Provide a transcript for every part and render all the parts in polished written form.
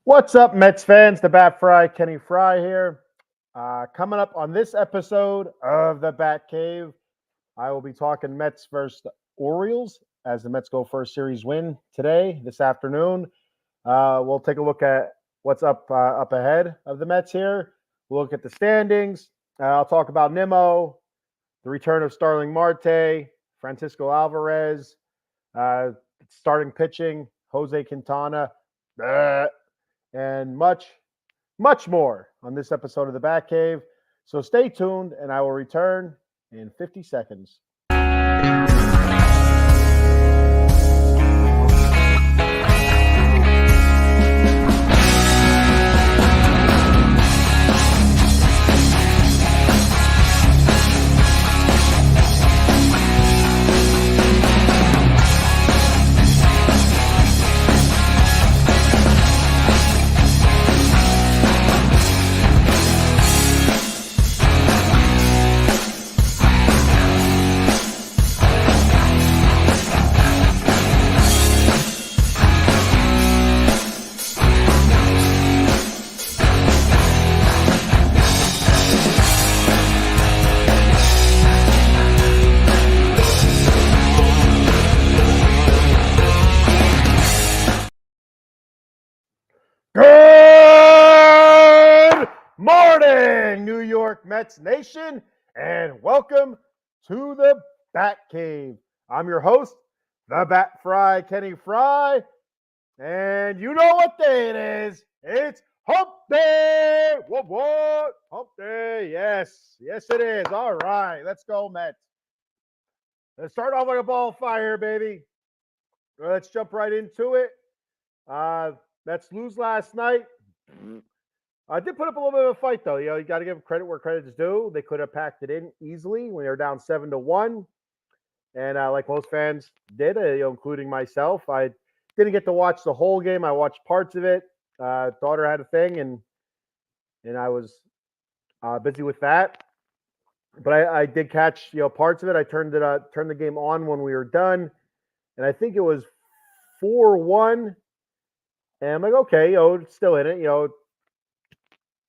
What's up, Mets fans? The Bat Fry, Kenny Fry here. Coming up on this episode of the Bat Cave, I will be talking Mets versus the Orioles as the Mets go for a series win today, this afternoon. We'll take a look at what's up ahead of the Mets here. We'll look at the standings. I'll talk about Nimmo, the return of Starling Marte, Francisco Alvarez, starting pitching, Jose Quintana, and much more on this episode of the Batcave. So stay tuned, and I will return in 50 seconds. Good morning, New York Mets Nation, and welcome to the Bat Cave. I'm your host, the Bat Fry, Kenny Fry, and you know what day it is. It's Hump Day. What? Hump Day. Yes, it is. All right, let's go, Mets. Let's start off like a ball of fire, baby. Let's jump right into it. Mets lose last night. I did put up a little bit of a fight, though. You got to give credit where credit is due. They could have packed it in easily when they were down 7-1, and like most fans did, including myself, I didn't get to watch the whole game. I watched parts of it. Daughter had a thing, and I was busy with that. But I did catch parts of it. I turned the game on when we were done, and I think it was 4-1. And I'm like, okay, it's still in it,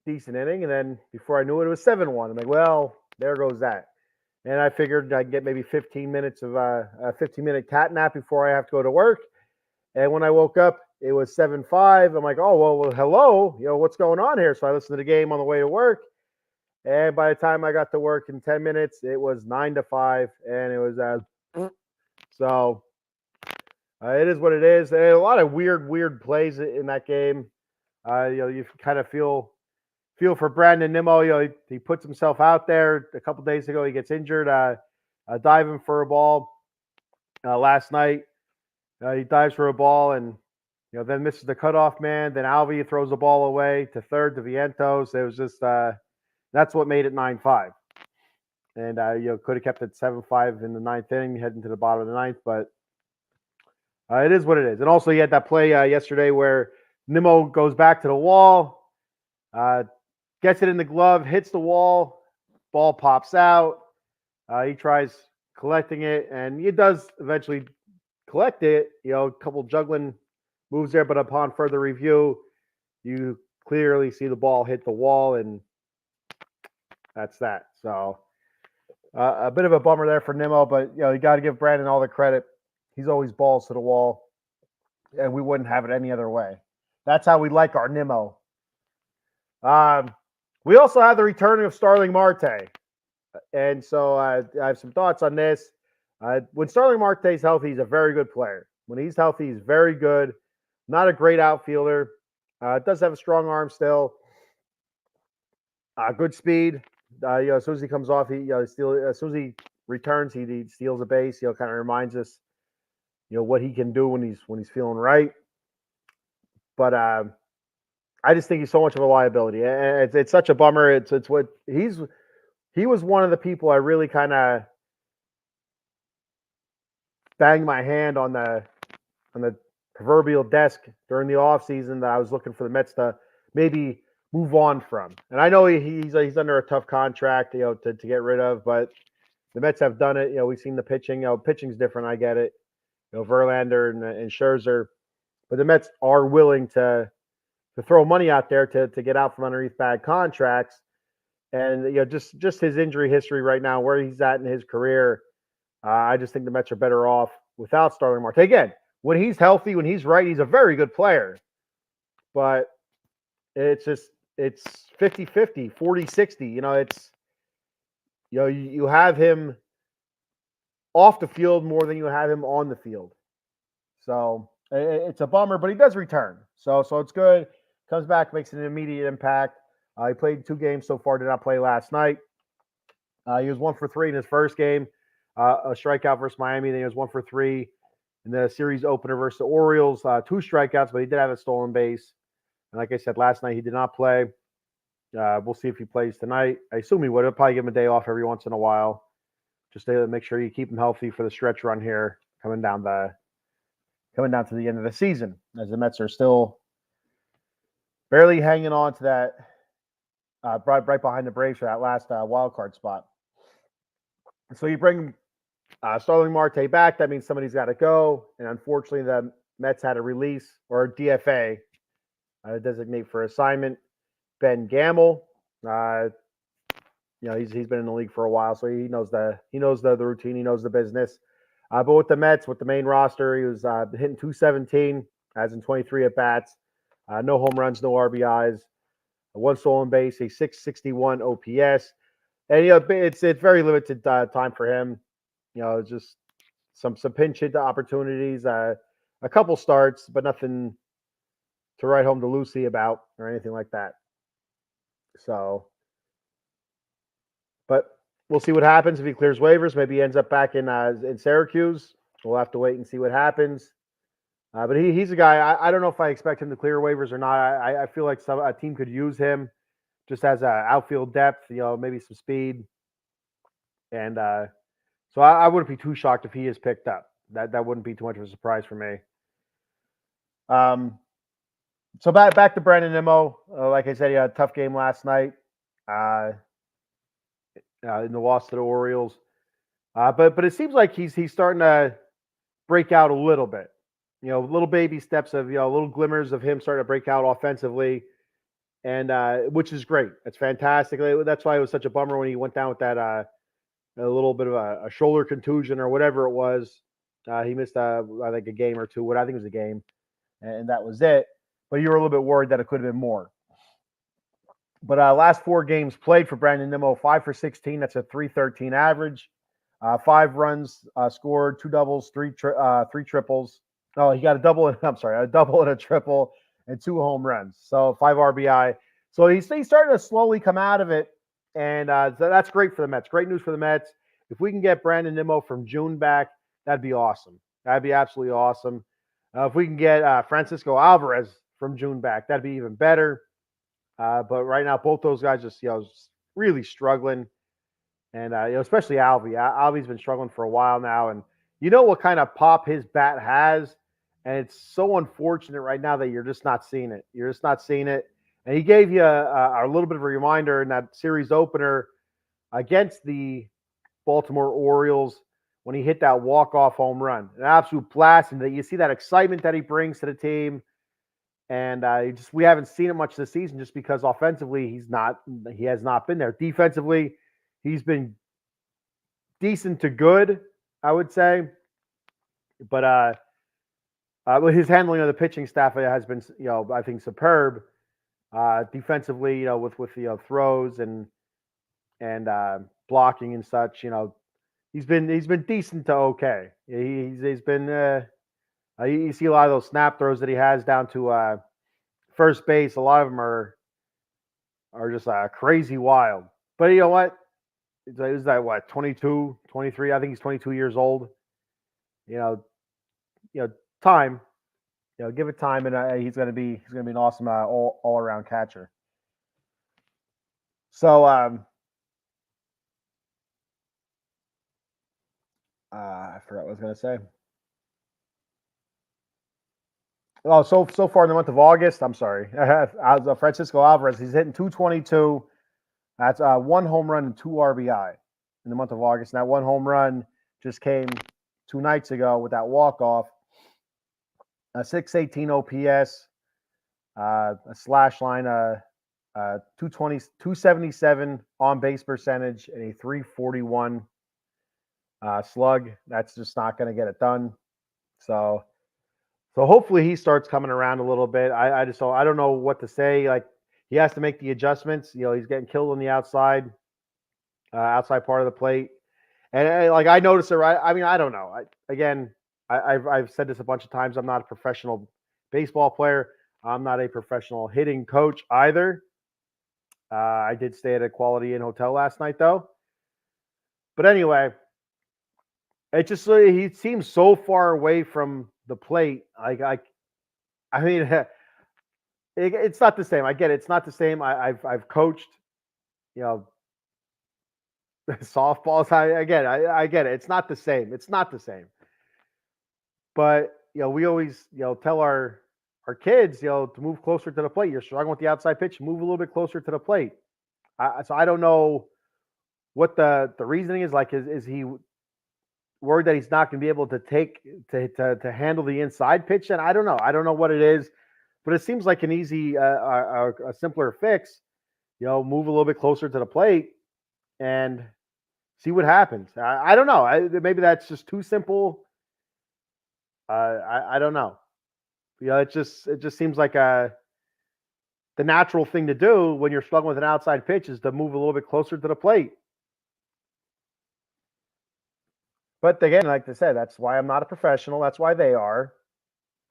decent inning. And then before I knew it, it was 7-1. I'm like, well, there goes that. And I figured I'd get maybe 15 minutes of a 15-minute cat nap before I have to go to work. And when I woke up, it was 7-5. I'm like, oh, well, hello, what's going on here? So I listened to the game on the way to work. And by the time I got to work in 10 minutes, it was 9-5. And it was so. It is what it is. And a lot of weird plays in that game. You kind of feel for Brandon Nimmo. He puts himself out there. A couple days ago, he gets injured, diving for a ball. Last night, he dives for a ball and then misses the cutoff man. Then Alvey throws the ball away to third to Vientos. It was just that's what made it 9-5. And could have kept it 7-5 in the ninth inning, heading to the bottom of the ninth, but. It is what it is. And also, you had that play yesterday where Nimmo goes back to the wall, gets it in the glove, hits the wall, ball pops out. He tries collecting it, and he does eventually collect it. A couple juggling moves there, but upon further review, you clearly see the ball hit the wall, and that's that. So a bit of a bummer there for Nimmo, but you got to give Brandon all the credit. He's always balls to the wall, and we wouldn't have it any other way. That's how we like our Nimmo. We also have the return of Starling Marte, and so I have some thoughts on this. When Starling Marte is healthy, he's a very good player. When he's healthy, he's very good. Not a great outfielder. Does have a strong arm still. Good speed. As soon as he comes off, as soon as he returns, he steals a base. Kind of reminds us. What he can do when he's feeling right. But I just think he's so much of a liability. And it's such a bummer. It's what he was one of the people I really kind of banged my hand on the proverbial desk during the offseason that I was looking for the Mets to maybe move on from. And I know he's under a tough contract, to get rid of, but the Mets have done it. We've seen the pitching. Pitching's different. I get it. Verlander and Scherzer, but the Mets are willing to throw money out there to get out from underneath bad contracts. And just his injury history right now, where he's at in his career, I just think the Mets are better off without Starling Marte. Again, when he's healthy, when he's right, he's a very good player. But it's 50-50, 40-60. You have him off the field more than you have him on the field. So it's a bummer, but he does return. So it's good. Comes back, makes an immediate impact. He played 2 games so far, did not play last night. He was 1 for 3 in his first game, a strikeout versus Miami. Then he was 1 for 3 in the series opener versus the Orioles. 2 strikeouts, but he did have a stolen base. And like I said, last night he did not play. We'll see if he plays tonight. I assume he would. He'll probably give him a day off every once in a while, just to make sure you keep him healthy for the stretch run here coming down to the end of the season, as the Mets are still barely hanging on to that, right behind the Braves for that last wild card spot. So you bring Starling Marte back. That means somebody's got to go, and unfortunately, the Mets had a release or a DFA, designate for assignment. Ben Gamel, he's been in the league for a while, so he knows the routine, he knows the business. But with the Mets, with the main roster, he was hitting .217, as in 23 at bats, no home runs, no RBIs, 1 stolen base, a .661 OPS, and it's very limited time for him. Just some pinch hit opportunities, a couple starts, but nothing to write home to Lucy about or anything like that. So, but we'll see what happens if he clears waivers. Maybe he ends up back in Syracuse. We'll have to wait and see what happens. But he's a guy. I don't know if I expect him to clear waivers or not. I feel like a team could use him just as outfield depth. Maybe some speed, and so I wouldn't be too shocked if he is picked up. That wouldn't be too much of a surprise for me. So back to Brandon Nimmo. Like I said, he had a tough game last night in the loss to the Orioles. But it seems like he's starting to break out a little bit. Little baby steps of little glimmers of him starting to break out offensively, and which is great. It's fantastic. That's why it was such a bummer when he went down with that a little bit of a shoulder contusion or whatever it was. He missed I think a game or two. What I think was a game, and that was it. But you were a little bit worried that it could have been more. But last 4 games played for Brandon Nimmo, 5 for 16. That's a .313 average. 5 runs scored, 2 doubles, 3 triples. No, he got a double and a triple and 2 home runs. So 5 RBI. So he's starting to slowly come out of it, and so that's great for the Mets. Great news for the Mets. If we can get Brandon Nimmo from June back, that'd be awesome. That'd be absolutely awesome. If we can get Francisco Alvarez from June back, that'd be even better. But right now, both those guys just really struggling, and especially Alvy. Alvy's been struggling for a while now, and what kind of pop his bat has, and it's so unfortunate right now that you're just not seeing it. You're just not seeing it. And he gave you a little bit of a reminder in that series opener against the Baltimore Orioles when he hit that walk-off home run, an absolute blast, and you see that excitement that he brings to the team. And we haven't seen it much this season just because offensively he has not been there. Defensively, he's been decent to good, I would say. But his handling of the pitching staff has been, I think superb. Defensively, with throws and blocking and such, he's been decent to okay. He's been. You see a lot of those snap throws that he has down to first base. A lot of them are just crazy wild. But you know what? Is that 22, 23? I think he's 22 years old. Time. Give it time, and he's gonna be an awesome all around catcher. So I forgot what I was gonna say. Oh, so far in the month of August, I'm sorry, Francisco Alvarez, he's hitting .222. That's 1 home run and 2 RBI in the month of August. And that 1 home run just came 2 nights ago with that walk-off. 618 OPS. a slash line, 220, 277 on base percentage, and a 341 slug. That's just not going to get it done. So hopefully he starts coming around a little bit. I don't know what to say. Like, he has to make the adjustments. He's getting killed on the outside part of the plate. And like, I noticed it, right? I mean, I don't know. I've said this a bunch of times. I'm not a professional baseball player. I'm not a professional hitting coach either. I did stay at a Quality Inn hotel last night, though. But anyway, it just, he seems so far away from the plate. I mean, it's not the same. I get it. It's not the same. I've coached, softballs. I get it. I get it. It's not the same. It's not the same. But we always tell our kids to move closer to the plate. You're struggling with the outside pitch. Move a little bit closer to the plate. So I don't know what the reasoning is. Like, is he worried that he's not going to be able to to handle the inside pitch? And I don't know. I don't know what it is, but it seems like an easy, a simpler fix. Move a little bit closer to the plate and see what happens. I don't know. Maybe that's just too simple. I don't know. It just seems like the natural thing to do when you're struggling with an outside pitch is to move a little bit closer to the plate. But again, like I said, that's why I'm not a professional. That's why they are.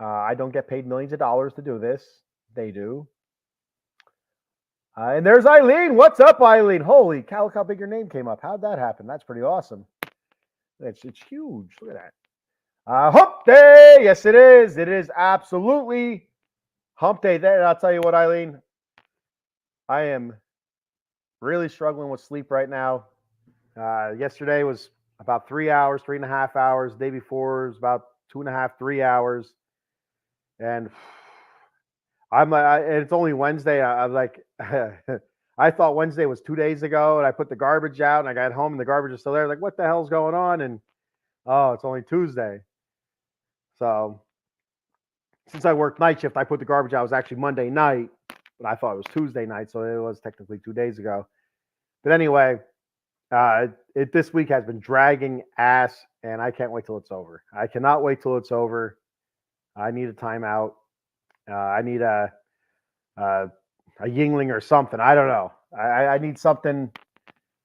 I don't get paid millions of dollars to do this. They do. And there's Eileen. What's up, Eileen? Holy cow, look how big your name came up. How'd that happen? That's pretty awesome. It's huge. Look at that. Hump day. Yes, it is. It is absolutely hump day. There, I'll tell you what, Eileen. I am really struggling with sleep right now. Yesterday was about 3 hours, 3.5 hours. The day before was about 2.5, 3 hours. And it's only Wednesday. I'm like, I thought Wednesday was 2 days ago, and I put the garbage out, and I got home, and the garbage is still there. Like, what the hell's going on? And it's only Tuesday. So since I worked night shift, I put the garbage out. It was actually Monday night, but I thought it was Tuesday night, so it was technically 2 days ago. But anyway, this week has been dragging ass, and I can't wait till it's over. I cannot wait till it's over. I need a timeout. I need a Yingling or something. I don't know. I need something,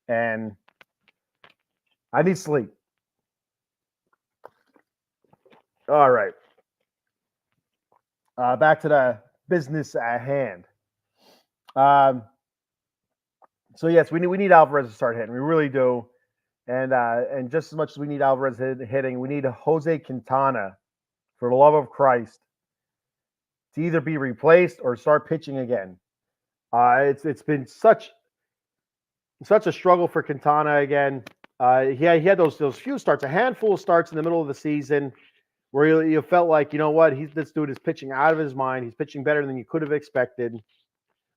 and I need sleep. All right. Back to the business at hand. So yes, we need Alvarez to start hitting. We really do, and just as much as we need Alvarez hitting, we need Jose Quintana, for the love of Christ, to either be replaced or start pitching again. It's been such a struggle for Quintana again. He had those few starts, a handful of starts in the middle of the season where you felt like, you know what, this dude is pitching out of his mind. He's pitching better than you could have expected.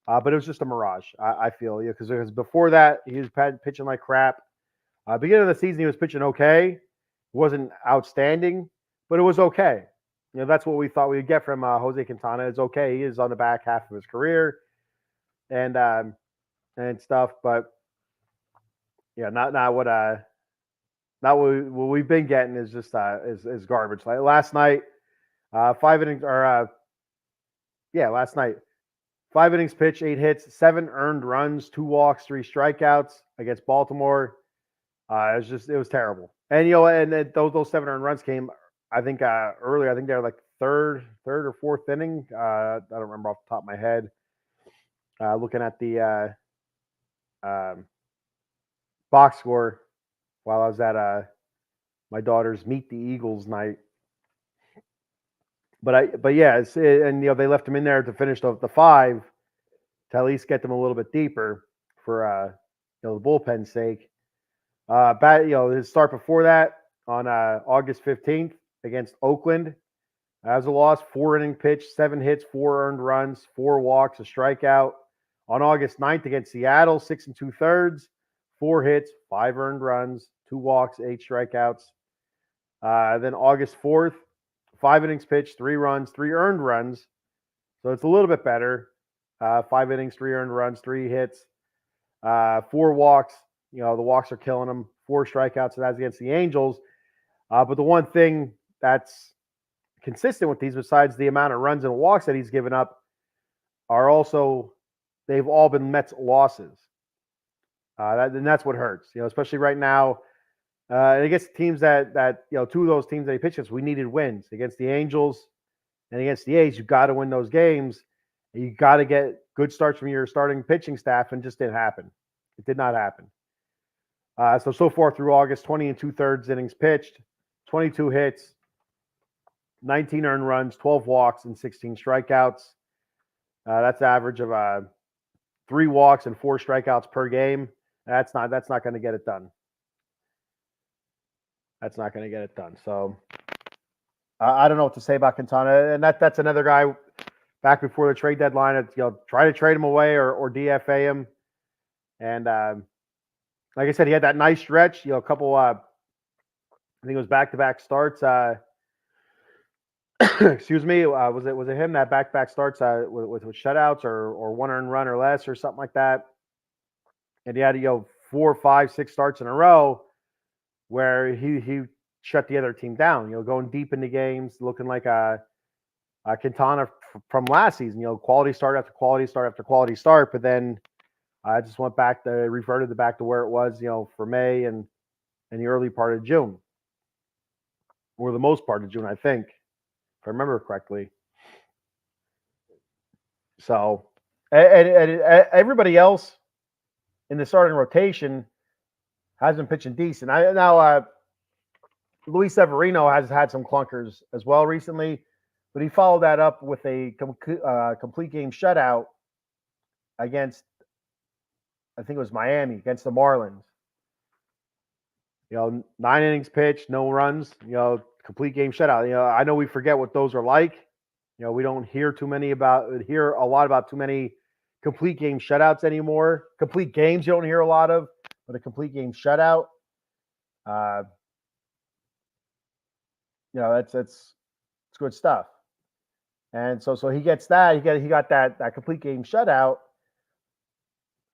But it was just a mirage, I feel, because before that, he was pitching like crap. Beginning of the season, he was pitching okay. It wasn't outstanding, but it was okay. That's what we thought we would get from Jose Quintana. It's okay. He is on the back half of his career and stuff, but yeah, not what we've been getting is just is garbage. Like last night, 5 innings last night. 5 innings pitched, 8 hits, 7 earned runs, 2 walks, 3 strikeouts against Baltimore. It was terrible. And and those 7 earned runs came, I think, earlier. I think they were like third or fourth inning. I don't remember off the top of my head. Looking at the box score while I was at my daughter's Meet the Eagles night. But yeah, they left him in there to finish the 5 to at least get them a little bit deeper for the bullpen's sake. His start before that on August 15th against Oakland as a loss, 4 inning pitch, 7 hits, 4 earned runs, 4 walks, a strikeout. On August 9th against Seattle, 6 2/3, 4 hits, 5 earned runs, 2 walks, 8 strikeouts. Then August 4th, 5 innings pitched, 3 runs, 3 earned runs, So it's a little bit better. 5 innings, 3 earned runs, 3 hits, 4 walks. The walks are killing him. 4 strikeouts, and that's against the Angels. But the one thing that's consistent with these, besides the amount of runs and walks that he's given up, are also they've all been Mets losses. And that's what hurts. Especially right now. And against teams that 2 of those teams that he pitches, we needed wins against the Angels and against the A's. You got to win those games. You got to get good starts from your starting pitching staff, and just didn't happen. It did not happen. So far through August, 20 and 2/3 innings pitched, 22 hits, 19 earned runs, 12 walks, and 16 strikeouts. That's an average of 3 walks and 4 strikeouts per game. That's not going to get it done. That's not going to get it done. So I don't know what to say about Quintana, and that's another guy back before the trade deadline. Try to trade him away or DFA him. And like I said, he had that nice stretch. A couple. I think it was back-to-back starts. Excuse me. Was it him that back-to-back starts with shutouts or 1 earned run or less or something like that? And he had 4, 5, 6 starts in a row where he shut the other team down. Going deep into games, looking like a Quintana from last season. Quality start after quality start after quality start, but then I just reverted back to where it was, for May and the early part of June, or the most part of June, I think, if I remember correctly. So, and everybody else in the starting rotation has been pitching decent. Luis Severino has had some clunkers as well recently, but he followed that up with a complete game shutout against, I think it was Miami, against the Marlins. 9 innings pitched, no runs, complete game shutout. I know we forget what those are like. We don't hear a lot about too many complete game shutouts anymore. Complete games you don't hear a lot of, but a complete game shutout. It's good stuff. And so he gets that. He got that complete game shutout.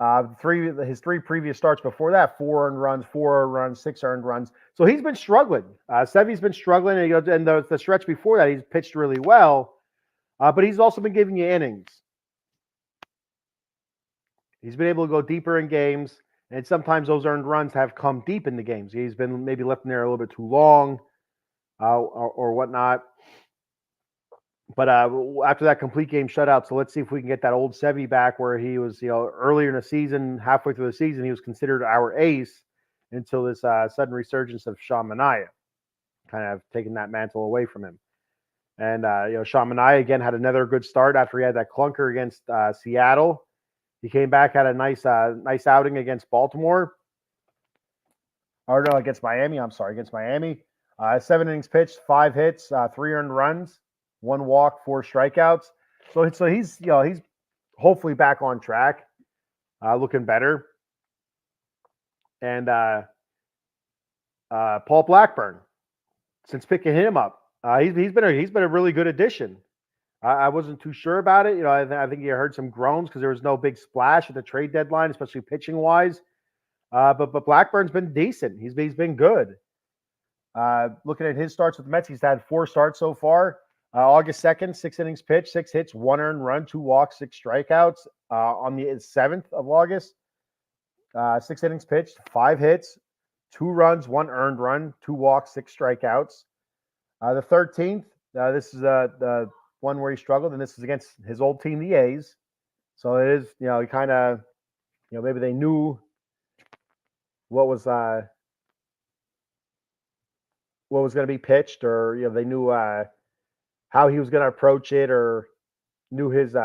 His 3 previous starts before that, 4 earned runs, 4 runs, 6 earned runs. So he's been struggling. Sevy's been struggling, and the stretch before that, he's pitched really well. But he's also been giving you innings. He's been able to go deeper in games, and sometimes those earned runs have come deep in the games. He's been maybe left in there a little bit too long, or whatnot. But after that complete game shutout, so let's see if we can get that old Sevy back where he was, earlier in the season, halfway through the season, he was considered our ace until this sudden resurgence of Sean Manaea, kind of taking that mantle away from him. And, Sean Manaea, again, had another good start after he had that clunker against Seattle. He came back, had a nice outing against Baltimore. Or no, against Miami. I'm sorry, against Miami. 7 innings pitched, 5 hits, 3 earned runs, 1 walk, 4 strikeouts. So he's he's hopefully back on track, looking better. And Paul Blackburn, since picking him up, he's been a really good addition. I wasn't too sure about it. I think you heard some groans because there was no big splash at the trade deadline, especially pitching wise. But Blackburn's been decent. He's been good. Looking at his starts with the Mets, he's had 4 starts so far. August 2nd, 6 innings pitched, 6 hits, 1 earned run, 2 walks, 6 strikeouts. On the 7th of August, 6 innings pitched, 5 hits, 2 runs, 1 earned run, 2 walks, 6 strikeouts. The 13th, this is the one where he struggled, and this is against his old team, the A's. So it is, he kind of, maybe they knew what was going to be pitched, or they knew how he was going to approach it, or knew his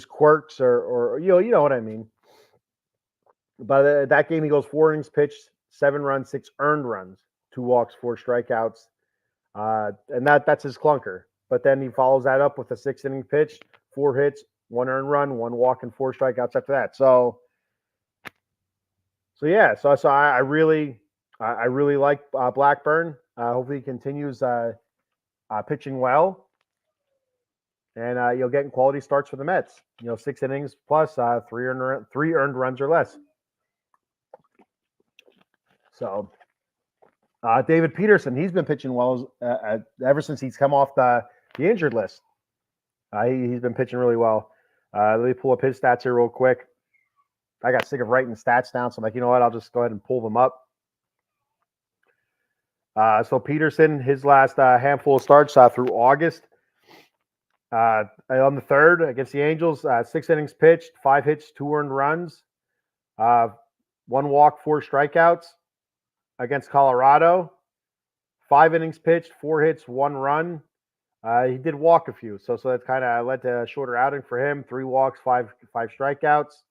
quirks, or you know what I mean. But that game, he goes 4 innings pitched, 7 runs, 6 earned runs, 2 walks, 4 strikeouts, and that's his clunker. But then he follows that up with a 6 inning pitch, 4 hits, 1 earned run, 1 walk, and 4 strikeouts after that. So yeah. So I really like Blackburn. Hopefully he continues pitching well. and getting quality starts for the Mets. 6 innings plus 3 earned runs or less. So David Peterson, he's been pitching well ever since he's come off the injured list. He's been pitching really well. Let me pull up his stats here real quick. I got sick of writing stats down, so I'm like, you know what? I'll just go ahead and pull them up. So Peterson, his last handful of starts through August. On the 3rd against the Angels, 6 innings pitched, 5 hits, 2 earned runs, 1 walk, 4 strikeouts. Against Colorado, 5 innings pitched, 4 hits, 1 run. He did walk a few, so that kind of led to a shorter outing for him. 3 walks, 5 strikeouts.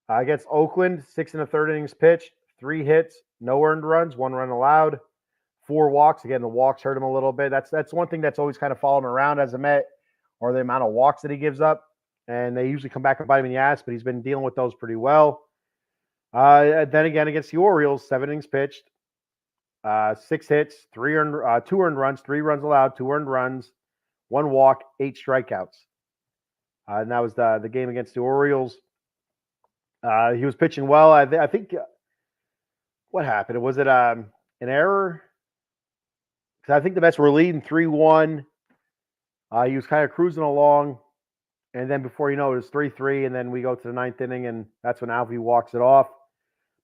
Against Oakland, 6 1/3 innings pitched, 3 hits, no earned runs, 1 run allowed, 4 walks. Again, the walks hurt him a little bit. That's one thing that's always kind of following him around as a Met, or the amount of walks that he gives up. And they usually come back and bite him in the ass, but he's been dealing with those pretty well. Then again, against the Orioles, 7 innings pitched, 6 hits, 2 earned runs, 3 runs allowed, 2 earned runs, 1 walk, 8 strikeouts. And that was the game against the Orioles. He was pitching well. I think what happened? Was it an error? Because I think the Mets were leading 3-1. He was kind of cruising along, and then before you know it, was 3-3, and then we go to the 9th inning, and that's when Alvey walks it off.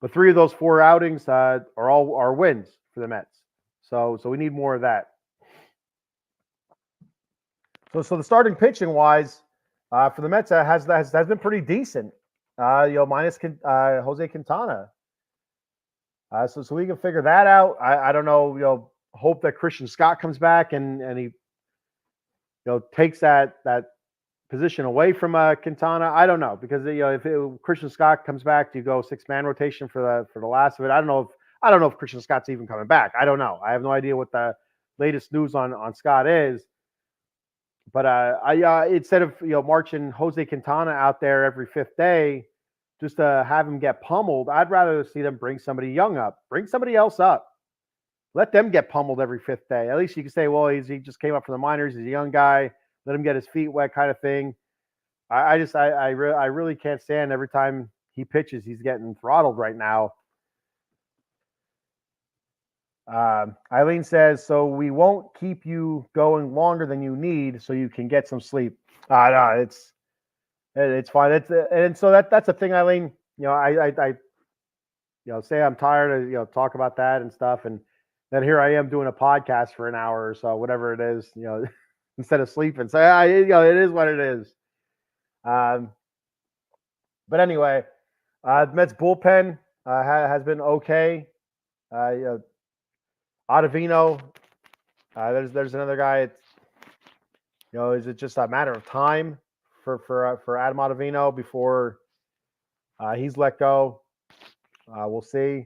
But 3 of those 4 outings are wins for the Mets. So we need more of that. So the starting pitching wise for the Mets has been pretty decent. Minus Jose Quintana. So we can figure that out. I don't know. Hope that Christian Scott comes back and he takes that position away from Quintana. I don't know, because if Christian Scott comes back, do you go 6-man rotation for the last of it? I don't know if Christian Scott's even coming back. I don't know. I have no idea what the latest news on Scott is. But instead of marching Jose Quintana out there every 5th day just to have him get pummeled, I'd rather see them bring somebody young up, bring somebody else up, let them get pummeled every 5th day. At least you can say, well, he just came up from the minors, he's a young guy, let him get his feet wet, kind of thing. I really can't stand every time he pitches, he's getting throttled right now. Eileen says, so we won't keep you going longer than you need so you can get some sleep. No, it's fine. And so that's the thing, Eileen. I say I'm tired of talk about that and stuff, and then here I am doing a podcast for an hour or so, whatever it is, instead of sleeping. So it is what it is. But anyway, the Mets bullpen has been okay. Ottavino, there's another guy. Is it just a matter of time for Adam Ottavino before he's let go? We'll see.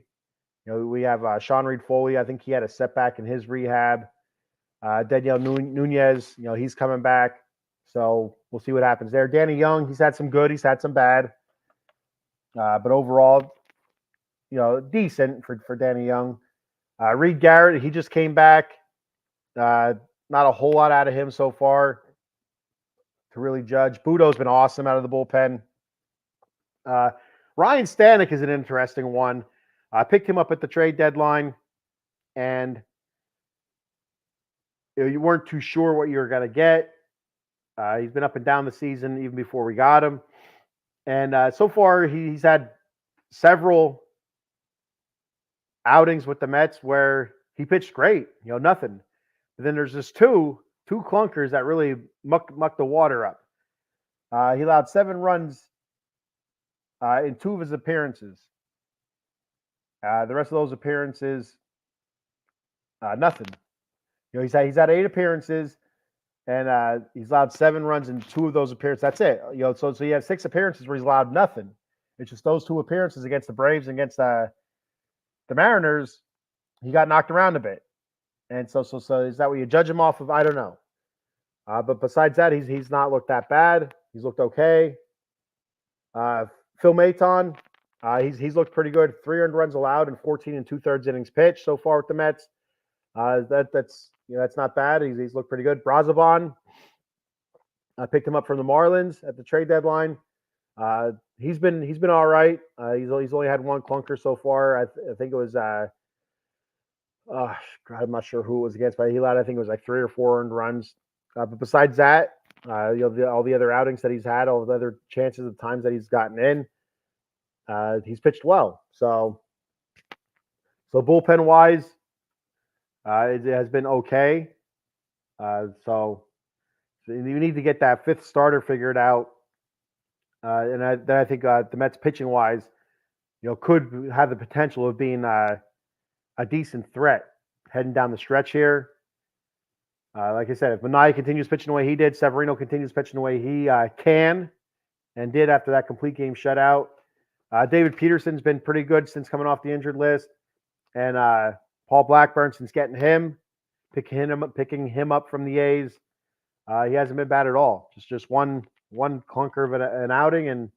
We have Sean Reed Foley. I think he had a setback in his rehab. Daniel Nunez, he's coming back. So we'll see what happens there. Danny Young, he's had some good, he's had some bad. But overall, decent for Danny Young. Reed Garrett, he just came back. Not a whole lot out of him so far to really judge. Budo's been awesome out of the bullpen. Ryan Stanek is an interesting one. I picked him up at the trade deadline, and you weren't too sure what you were going to get. He's been up and down the season even before we got him. And so far, he's had several outings with the Mets where he pitched great, nothing. But then there's just two clunkers that really mucked the water up. He allowed 7 runs in 2 of his appearances. The rest of those appearances, nothing. He's had 8 appearances, and he's allowed 7 runs in 2 of those appearances. That's it. So he had 6 appearances where he's allowed nothing. It's just those 2 appearances against the Braves and against the Mariners, he got knocked around a bit. And so is that what you judge him off of? I don't know. But besides that, he's not looked that bad. He's looked okay. Phil Maton, he's looked pretty good. 3 earned runs allowed in 14 2/3 innings pitched so far with the Mets. That's not bad. He's looked pretty good. Brazoban, I picked him up from the Marlins at the trade deadline. He's been all right. He's only had one clunker so far. I think it was God, I'm not sure who it was against, but he allowed, I think it was like 3 or 4 earned runs. But besides that, all the other outings that he's had, all the other chances of times that he's gotten in, he's pitched well. So bullpen wise, it has been okay. So you need to get that fifth starter figured out. And I think the Mets pitching wise, could have the potential of being a decent threat heading down the stretch here. Like I said, if Manaea continues pitching the way he did, Severino continues pitching the way he can and did after that complete game shutout. David Peterson's been pretty good since coming off the injured list, and Paul Blackburn since getting him, picking him up from the A's. He hasn't been bad at all. Just one clunker of an outing, and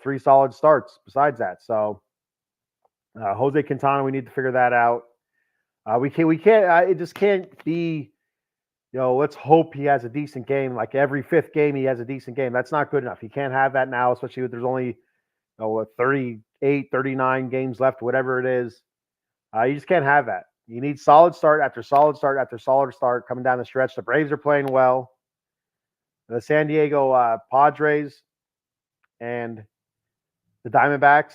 3 solid starts besides that. So Jose Quintana, we need to figure that out. We can't. It just can't be. Let's hope he has a decent game. Like every 5th game, he has a decent game. That's not good enough. You can't have that now, especially if there's only 38, 39 games left, whatever it is. You just can't have that. You need solid start after solid start after solid start coming down the stretch. The Braves are playing well. The San Diego Padres and the Diamondbacks,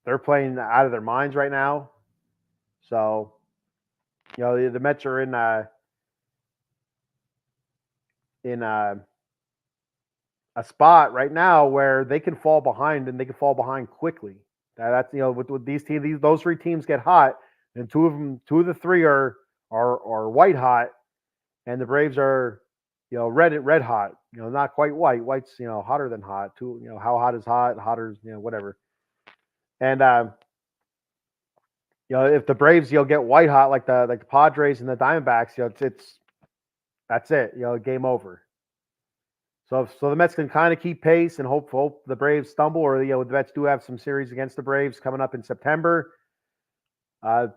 they're playing out of their minds right now. So, the Mets are in a spot right now where they can fall behind, and they can fall behind quickly. That's with these teams, those 3 teams get hot, and 2 of the 3 are white hot, and the Braves are red hot. Not quite white. White's hotter than hot. How hot is hot? Hotter, whatever. And if the Braves get white hot like the Padres and the Diamondbacks, that's it. Game over. So the Mets can kind of keep pace and hope the Braves stumble, or the Mets do have some series against the Braves coming up in September. We'll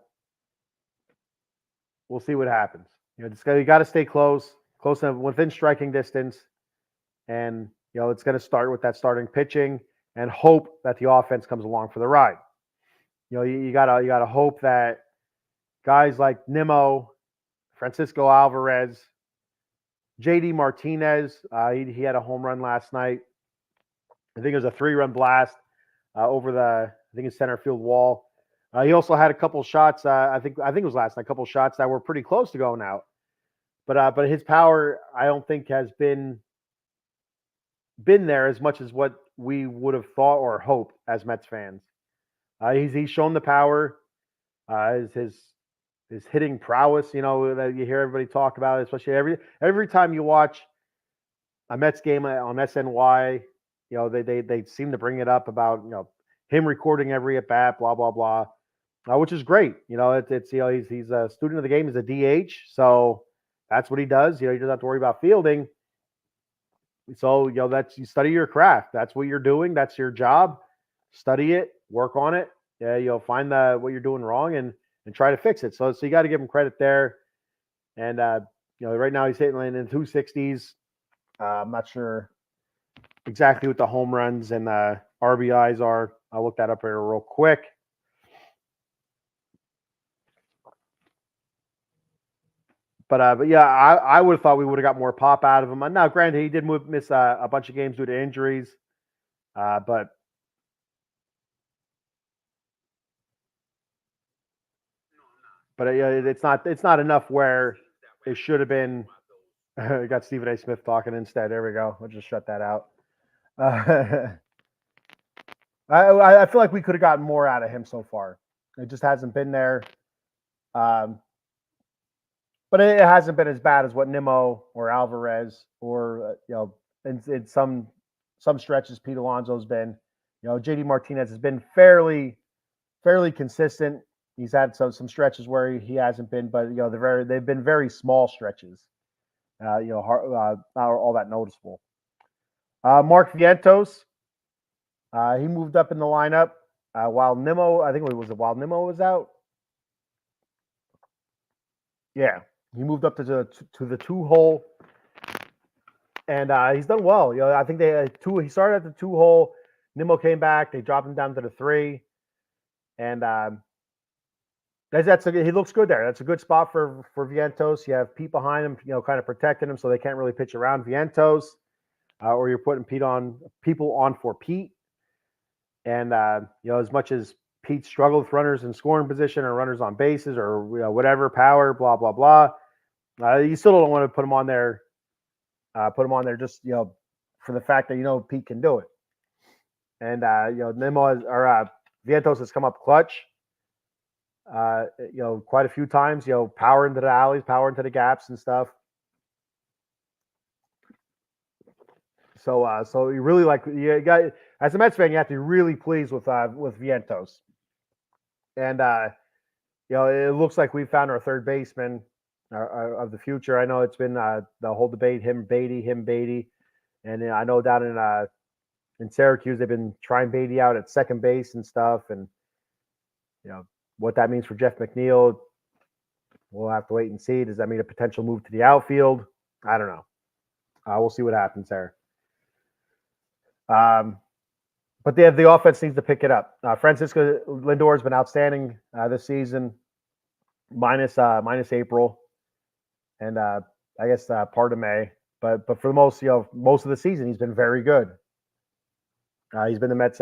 see what happens. You got to stay close enough within striking distance, and it's going to start with that starting pitching and hope that the offense comes along for the ride. You gotta hope that guys like Nimmo, Francisco Alvarez, JD Martinez, he had a home run last night. I think it was a 3-run blast over his center field wall. He also had a couple shots. I think it was last night. A couple shots that were pretty close to going out. But his power, I don't think, has been there as much as what we would have thought or hoped as Mets fans. He's shown the power. His hitting prowess, that you hear everybody talk about, especially every time you watch a Mets game on SNY, they seem to bring it up about him recording every at bat, blah blah blah, which is great. It's he's a student of the game. He's a DH, so that's what he does. He doesn't have to worry about fielding. So that's, you study your craft. That's what you're doing. That's your job. Study it, work on it. Find what you're doing wrong and try to fix it. So you got to give him credit there. And right now he's hitting in the 260s. I'm not sure exactly what the home runs and RBIs are. I'll look that up here real quick. But yeah, I would have thought we would have got more pop out of him. Now, granted, he did miss a bunch of games due to injuries, but it's not enough where it should have been. We got Stephen A. Smith talking instead. There we go. I'll just shut that out. I feel like we could have gotten more out of him so far. It just hasn't been there. But it hasn't been as bad as what Nimmo or Alvarez or in some stretches Pete Alonso's been. JD Martinez has been fairly consistent. He's had some stretches where he hasn't been, but they've been very small stretches. Not all that noticeable. Mark Vientos, he moved up in the lineup while Nimmo, I think it was while Nimmo was out. Yeah, he moved up to the 2 hole. And he's done well. I think they had two. He started at the 2 hole. Nimmo came back. They dropped him down to the 3, and he looks good there. That's a good spot for Vientos. You have Pete behind him, kind of protecting him, so they can't really pitch around Vientos, or you're putting people on for Pete. And as much as Pete struggled with runners in scoring position or runners on bases or whatever power, blah blah blah, you still don't want to put him on there. Just for the fact that Pete can do it. And Vientos has come up clutch. Quite a few times. Power into the alleys, power into the gaps and stuff. So you really as a Mets fan, you have to be really pleased with Vientos. And it looks like we found our third baseman of the future. I know it's been the whole debate, him Beatty, and I know down in Syracuse they've been trying Beatty out at second base and stuff, and what that means for Jeff McNeil, we'll have to wait and see. Does that mean a potential move to the outfield? I don't know. We'll see what happens there. But the offense needs to pick it up. Francisco Lindor has been outstanding this season, minus April, and I guess part of May. But for the most of the season, he's been very good. He's been the Mets,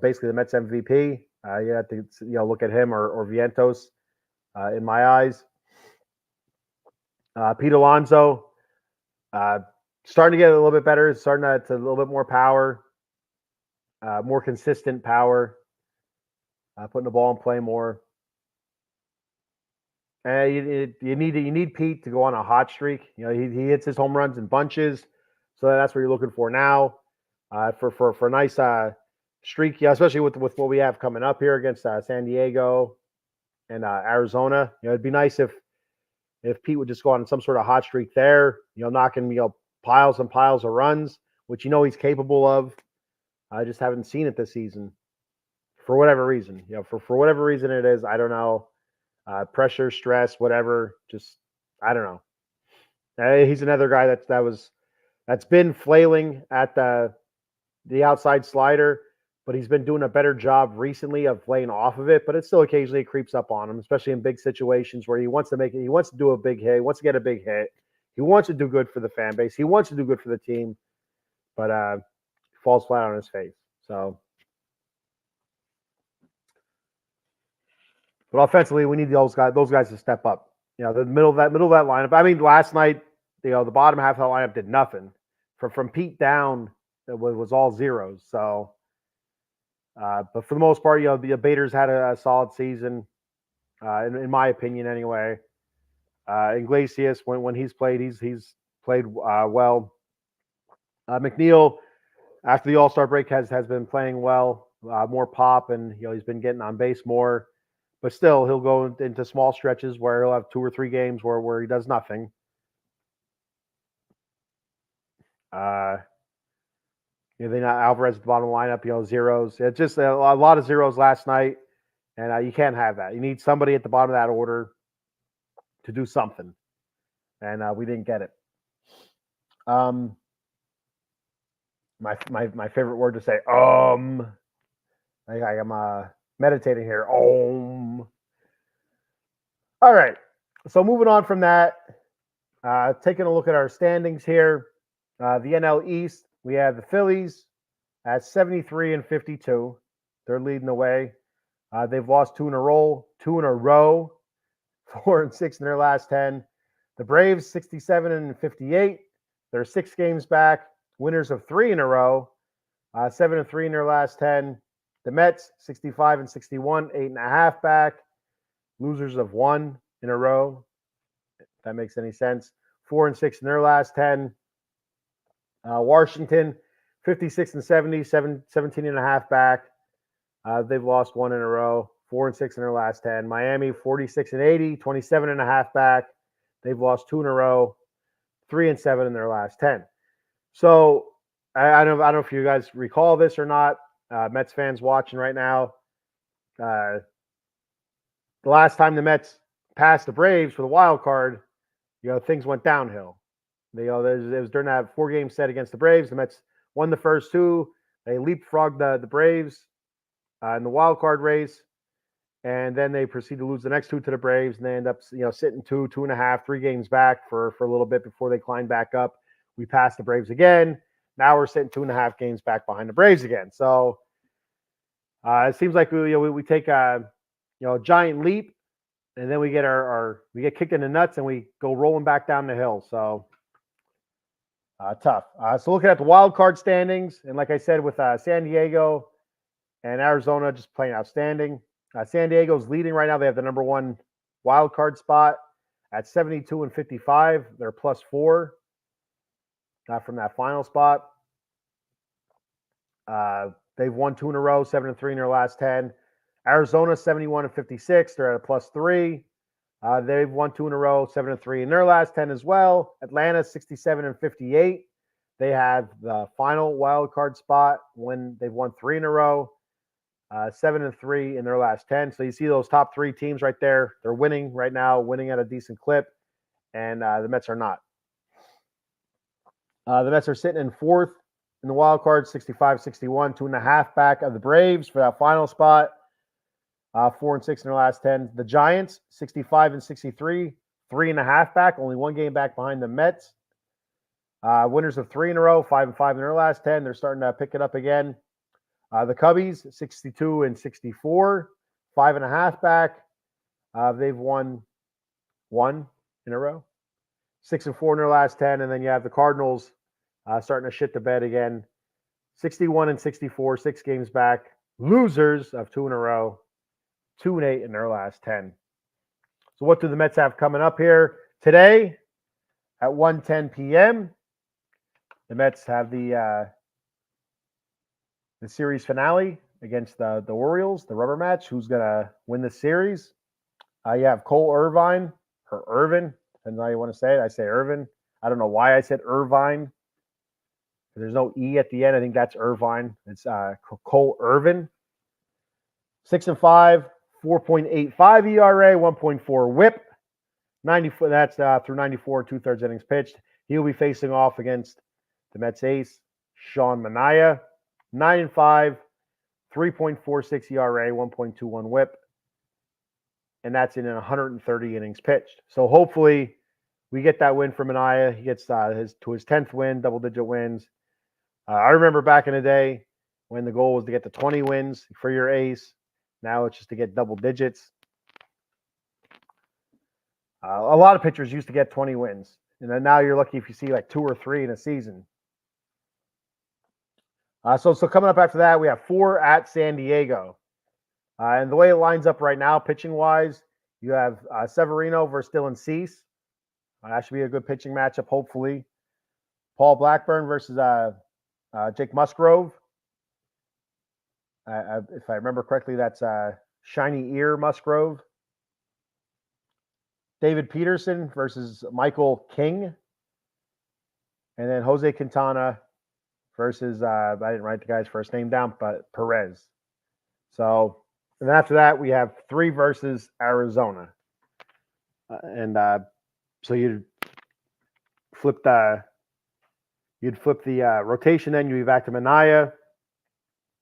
basically the Mets MVP. You have to look at him or Vientos in my eyes. Pete Alonso starting to get a little bit better, starting to a little bit more power, more consistent power, putting the ball in play more. You need Pete to go on a hot streak. He hits his home runs in bunches, so that's what you're looking for now. For a nice streak, especially with what we have coming up here against San Diego and Arizona. It'd be nice if Pete would just go on some sort of hot streak there. Knocking piles and piles of runs, which he's capable of. I just haven't seen it this season for whatever reason. For whatever reason it is, I don't know. Pressure, stress, whatever. Just I don't know. He's another guy that's been flailing at the outside slider, but he's been doing a better job recently of laying off of it. But it still occasionally creeps up on him, especially in big situations where he wants to make it. He wants to do a big hit. He wants to get a big hit. He wants to do good for the fan base. He wants to do good for the team, but falls flat on his face. So, but offensively, we need those guys to step up. The middle of that lineup. I mean, last night, the bottom half of the lineup did nothing. From Pete down, it was all zeros. So, but for the most part, the Bader's had a solid season, in my opinion, anyway. Iglesias, when he's played, he's played well. McNeil, after the All-Star break, has been playing well, more pop, and he's been getting on base more. But still, he'll go into small stretches where he'll have 2 or 3 games where he does nothing. Alvarez at the bottom of the lineup, zeros. It's just a lot of zeros last night, and you can't have that. You need somebody at the bottom of that order to do something, and we didn't get it. My favorite word to say, I'm meditating here. All right. So moving on from that, taking a look at our standings here. The NL East, we have the Phillies at 73 and 52. They're leading the way. They've lost 2 in a row, 4 and 6 in their last 10. The Braves, 67 and 58. They're 6 games back. Winners of 3 in a row, 7 and 3 in their last 10. The Mets, 65 and 61, 8.5 back. Losers of 1 in a row, if that makes any sense. 4 and 6 in their last 10. Washington, 56 and 70, 17.5 back. They've lost 1 in a row, 4 and 6 in their last 10. Miami, 46 and 80, 27.5 back. They've lost 2 in a row, 3 and 7 in their last 10. So I don't know if you guys recall this or not. Mets fans watching right now. The last time the Mets passed the Braves for the wild card, things went downhill. It was during that 4-game set against the Braves. The Mets won the first two. They leapfrogged the Braves in the wild card race, and then they proceed to lose the next two to the Braves, and they end up sitting 2.5, 3 games back for a little bit before they climbed back up. We passed the Braves again. Now we're sitting 2.5 games back behind the Braves again. So it seems like we take a giant leap, and then we get we get kicked in the nuts, and we go rolling back down the hill. So tough. So looking at the wild card standings, and like I said, with San Diego and Arizona just playing outstanding. San Diego's leading right now. They have the number 1 wild card spot at 72 and 55. They're +4 from that final spot. They've won 2 in a row, 7-3 in their last 10. Arizona 71 and 56. They're at a +3. They've won 2 in a row, 7-3 in their last 10 as well. Atlanta 67 and 58. They have the final wild card spot when they've won 3 in a row, 7-3 in their last 10. So you see those top 3 teams right there. They're winning right now, winning at a decent clip, and the Mets are not. The Mets are sitting in 4th in the wild card, 65-61, 2.5 back of the Braves for that final spot. 4-6 in their last 10. The Giants, 65 and 63, 3.5 back, only 1 game back behind the Mets. Winners of 3 in a row, 5-5 in their last 10. They're starting to pick it up again. The Cubbies, 62 and 64, 5.5 back. They've won 1 in a row, 6-4 in their last 10. And then you have the Cardinals starting to shit the bed again, 61 and 64, 6 games back. Losers of 2 in a row, 2-8 in their last 10. So what do the Mets have coming up here today at 1:10 p.m.? The Mets have the series finale against the Orioles, the rubber match. Who's going to win the series? You have Cole Irvine, or Irvin, depends on how you want to say it. I say Irvin. I don't know why I said Irvine. There's no E at the end. I think that's Irvine. It's Cole Irvin. 6-5, 4.85 ERA, 1.4 WHIP. 94. That's through 94 2/3 innings pitched. He'll be facing off against the Mets ace, Sean Manaea. 9-5, 3.46 ERA, 1.21 WHIP, and that's in 130 innings pitched. So hopefully we get that win from Manaea. He gets his 10th win, double-digit wins. I remember back in the day when the goal was to get to 20 wins for your ace. Now it's just to get double digits. A lot of pitchers used to get 20 wins, and then now you're lucky if you see like 2 or 3 in a season. So coming up after that, we have 4 at San Diego. And the way it lines up right now, pitching-wise, you have Severino versus Dylan Cease. That should be a good pitching matchup, hopefully. Paul Blackburn versus Jake Musgrove. If I remember correctly, that's Shiny Ear Musgrove. David Peterson versus Michael King. And then Jose Quintana versus, I didn't write the guy's first name down, but Perez. So, and then after that, we have 3 versus Arizona. So you'd flip the rotation, then you'd be back to Manaea,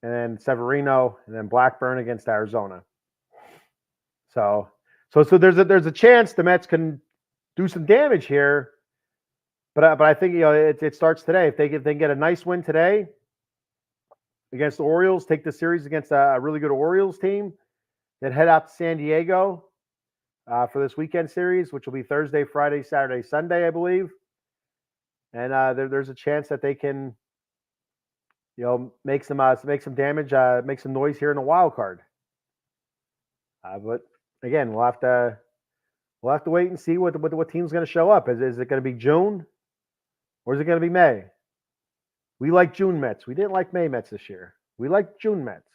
and then Severino, and then Blackburn against Arizona. So there's a chance the Mets can do some damage here, but I think it starts today. If they can get a nice win today against the Orioles, take the series against a really good Orioles team, then head out to San Diego for this weekend series, which will be Thursday, Friday, Saturday, Sunday, I believe. And there's a chance that they can, make some damage, make some noise here in the wild card. But again, we'll have to wait and see what team's going to show up. Is it going to be June, or is it going to be May? We like June Mets. We didn't like May Mets this year. We like June Mets.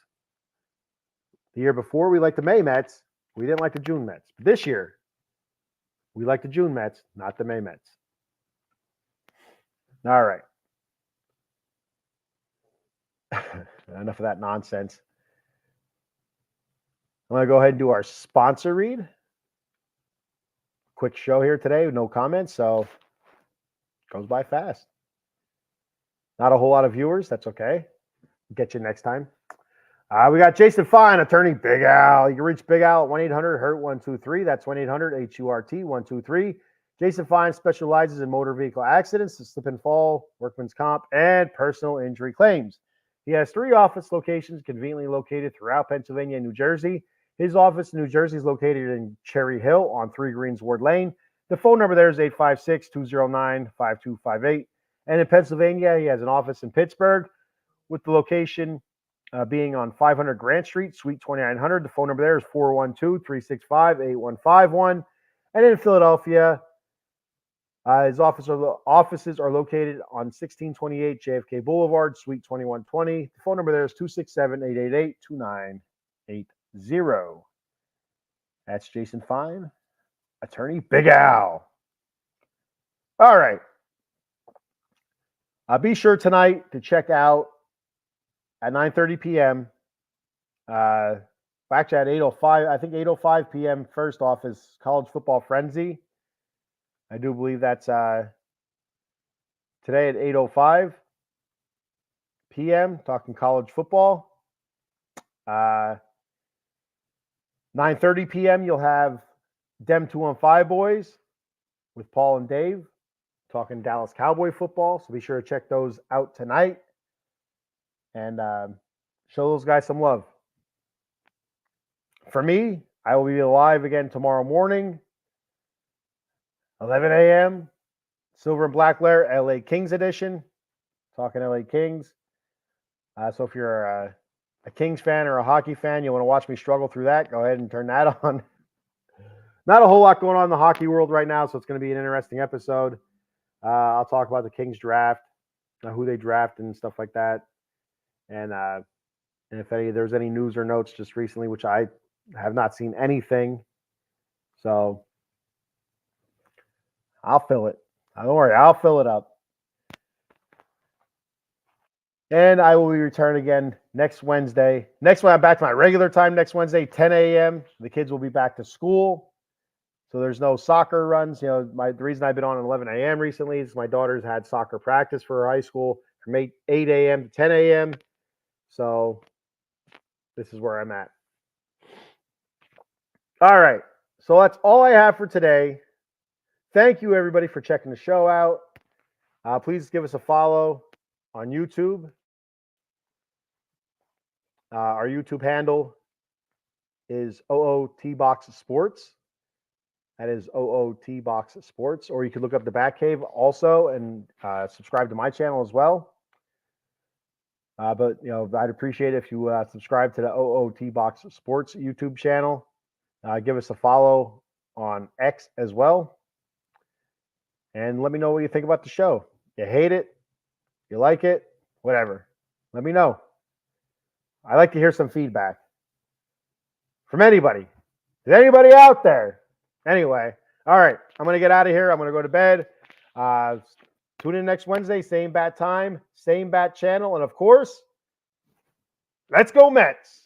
The year before, we liked the May Mets. We didn't like the June Mets. But this year, we like the June Mets, not the May Mets. All right. Enough of that nonsense. I'm going to go ahead and do our sponsor read. Quick show here today with no comments. So Goes by fast. Not a whole lot of viewers. That's okay. Get you next time. We got Jason Fine, attorney Big Al. You can reach Big Al at 1-800-HURT-123. That's 1-800-HURT-123. Jason Fine specializes in motor vehicle accidents, slip and fall, workman's comp, and personal injury claims. He has 3 office locations conveniently located throughout Pennsylvania and New Jersey. His office in New Jersey is located in Cherry Hill on 3 Greensward Lane. The phone number there is 856-209-5258. And in Pennsylvania, he has an office in Pittsburgh with the location being on 500 Grant Street, Suite 2900. The phone number there is 412-365-8151. And in Philadelphia, his offices are located on 1628 JFK Boulevard, Suite 2120. The phone number there is 267-888-2980. That's Jason Fine, attorney Big Al. All right. Be sure tonight to check out at 9:30 p.m. Actually at 8:05, I think 8:05 p.m. First off is College Football Frenzy. I do believe that's today at 8:05 p.m. talking college football. 9:30 p.m. you'll have Dem 215 Boys with Paul and Dave talking Dallas Cowboy football. So be sure to check those out tonight and show those guys some love. For me, I will be live again tomorrow morning, 11 a.m., Silver and Black Lair, LA Kings edition, talking LA Kings. So if you're a Kings fan or a hockey fan, you want to watch me struggle through that, go ahead and turn that on. Not a whole lot going on in the hockey world right now, so it's going to be an interesting episode. I'll talk about the Kings draft, who they draft and stuff like that. And if there's any news or notes just recently, which I have not seen anything. So I'll fill it. Don't worry, I'll fill it up. And I will be returning again next Wednesday. Next one, I'm back to my regular time next Wednesday, 10 a.m. The kids will be back to school. So there's no soccer runs. You know, the reason I've been on at 11 a.m. recently is my daughter's had soccer practice for her high school from 8 a.m. to 10 a.m. So this is where I'm at. All right. So that's all I have for today. Thank you, everybody, for checking the show out. Please give us a follow on YouTube. Our YouTube handle is OOT Box Sports. That is OOT Box Sports. Or you could look up the Batcave also and subscribe to my channel as well. But, you know, I'd appreciate it if you subscribe to the OOT Box Sports YouTube channel. Give us a follow on X as well. And let me know what you think about the show. You hate it? You like it? Whatever. Let me know. I like to hear some feedback from anybody. Is anybody out there? Anyway, all right. I'm going to get out of here. I'm going to go to bed. Tune in next Wednesday. Same bat time, same bat channel. And, of course, let's go Mets.